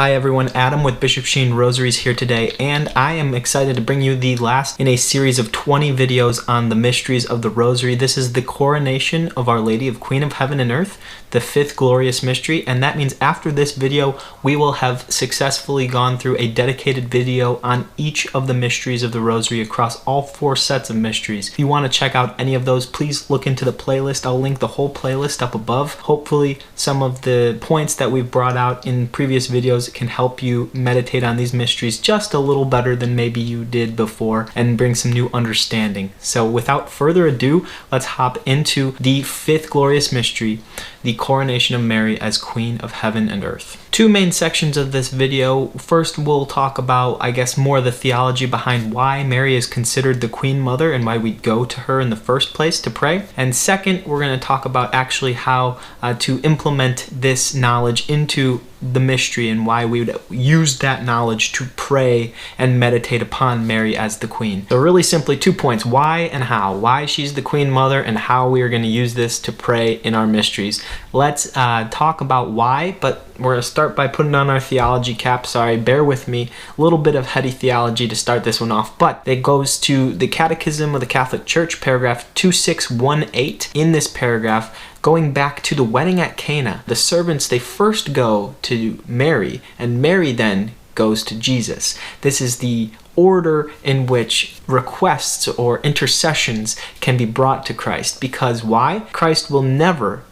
Hi everyone, Adam with Bishop Sheen Rosaries here today, and I am excited to bring you the last in a series of 20 videos on the mysteries of the Rosary. This is the Coronation of Our Lady of Queen of Heaven and Earth, the fifth glorious mystery, and that means after this video we will have successfully gone through a dedicated video on each of the mysteries of the Rosary across all 4 sets of mysteries. If you want to check out any of those, please look into the playlist. I'll link the whole playlist up above. Hopefully some of the points that we've brought out in previous videos can help you meditate on these mysteries just a little better than maybe you did before and bring some new understanding. So without further ado, let's hop into the fifth glorious mystery, the coronation of Mary as Queen of Heaven and Earth. 2 main sections of this video. First, we'll talk about, I guess, more the theology behind why Mary is considered the Queen Mother and why we go to her in the first place to pray. And second, we're going to talk about actually how to implement this knowledge into the mystery and why we would use that knowledge to pray and meditate upon Mary as the Queen. So really simply 2 points, why and how. Why she's the Queen Mother and how we are going to use this to pray in our mysteries. Let's talk about why, but we're going to start by putting on our theology cap. Sorry, bear with me. A little bit of heady theology to start this one off, but it goes to the Catechism of the Catholic Church, paragraph 2618. In this paragraph, going back to the wedding at Cana, the servants, they first go to Mary, and Mary then goes to Jesus. This is the order in which requests or intercessions can be brought to Christ. Because why? Christ will never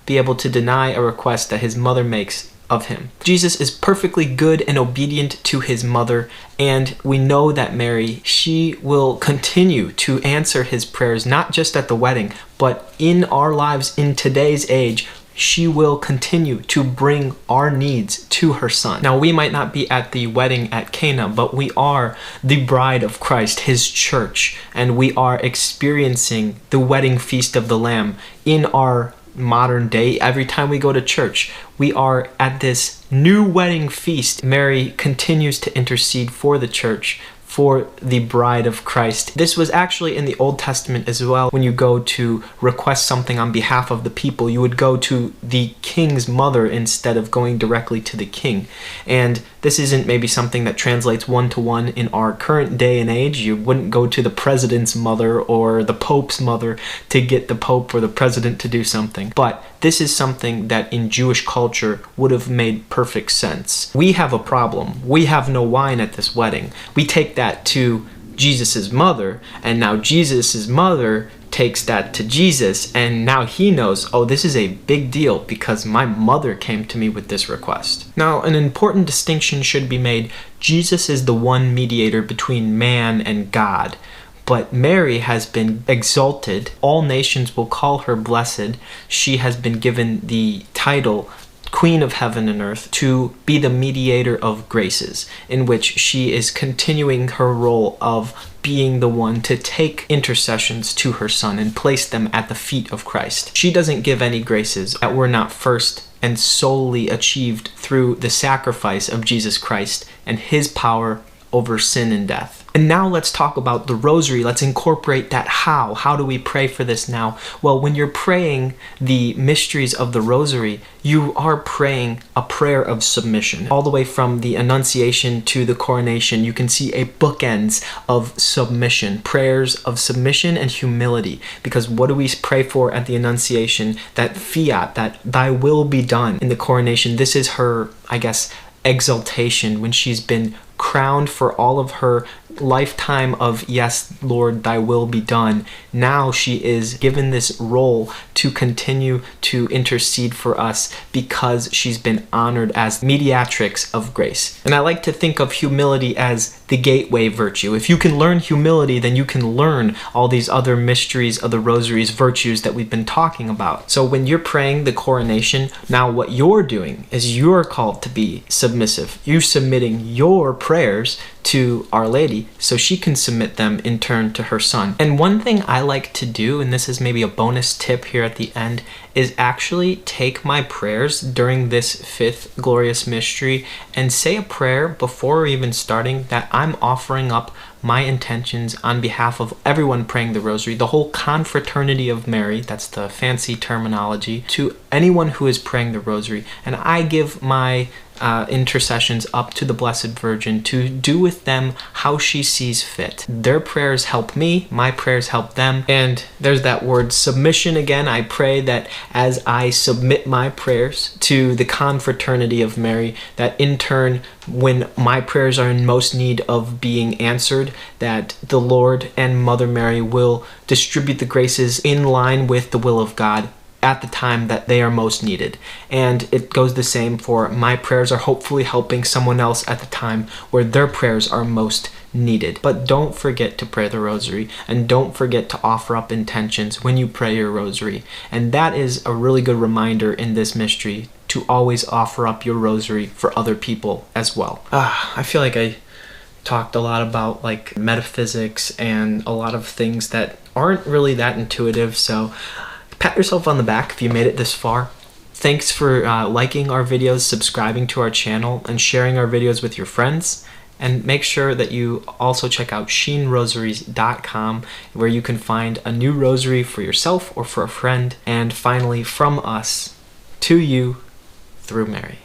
be able to deny a request that his mother makes of him. Jesus is perfectly good and obedient to his mother, and we know that Mary, she will continue to answer his prayers, not just at the wedding, but in our lives in today's age. She will continue to bring our needs to her son. Now, we might not be at the wedding at Cana, but we are the bride of Christ, his church, and we are experiencing the wedding feast of the Lamb in our modern day. Every time we go to church, we are at this new wedding feast. Mary continues to intercede for the church, for the bride of Christ. This was actually in the Old Testament as well. When you go to request something on behalf of the people, you would go to the king's mother instead of going directly to the king. And this isn't maybe something that translates one-to-one in our current day and age. You wouldn't go to the president's mother or the pope's mother to get the pope or the president to do something. But this is something that in Jewish culture would have made perfect sense. We have a problem. We have no wine at this wedding. We take that to Jesus's mother, and now Jesus's mother takes that to Jesus, and now he knows, oh, this is a big deal because my mother came to me with this request. Now, an important distinction should be made. Jesus is the one mediator between man and God. But Mary has been exalted. All nations will call her blessed. She has been given the title Queen of Heaven and Earth to be the mediator of graces, in which she is continuing her role of being the one to take intercessions to her son and place them at the feet of Christ. She doesn't give any graces that were not first and solely achieved through the sacrifice of Jesus Christ and his power over sin and death. And now let's talk about the Rosary. Let's incorporate that how. How do we pray for this now? Well, when you're praying the mysteries of the Rosary, you are praying a prayer of submission. All the way from the Annunciation to the Coronation, you can see a bookends of submission, prayers of submission and humility. Because what do we pray for at the Annunciation? That fiat, that thy will be done. In the Coronation, this is her, I guess, exaltation when she's been crowned for all of her lifetime of, yes, Lord, thy will be done. Now she is given this role to continue to intercede for us because she's been honored as mediatrix of grace. And I like to think of humility as the gateway virtue. If you can learn humility, then you can learn all these other mysteries of the Rosary's virtues that we've been talking about. So when you're praying the coronation, now what you're doing is you're called to be submissive. You're submitting your prayers to Our Lady so she can submit them in turn to her son. And one thing I like to do, and this is maybe a bonus tip here at the end, is actually take my prayers during this fifth glorious mystery and say a prayer before even starting that I'm offering up my intentions on behalf of everyone praying the Rosary, the whole confraternity of Mary, that's the fancy terminology, to anyone who is praying the Rosary. And I give my intercessions up to the Blessed Virgin to do with them how she sees fit. Their prayers help me, my prayers help them, and there's that word submission again. I pray that as I submit my prayers to the confraternity of Mary, that in turn, when my prayers are in most need of being answered, that the Lord and Mother Mary will distribute the graces in line with the will of God at the time that they are most needed. And it goes the same for my prayers are hopefully helping someone else at the time where their prayers are most needed. But don't forget to pray the rosary, and don't forget to offer up intentions when you pray your rosary. And that is a really good reminder in this mystery to always offer up your rosary for other people as well. I feel like I talked a lot about like metaphysics and a lot of things that aren't really that intuitive, so pat yourself on the back if you made it this far. Thanks for liking our videos, subscribing to our channel, and sharing our videos with your friends. And make sure that you also check out sheenrosaries.com, where you can find a new rosary for yourself or for a friend. And finally, from us to you, through Mary.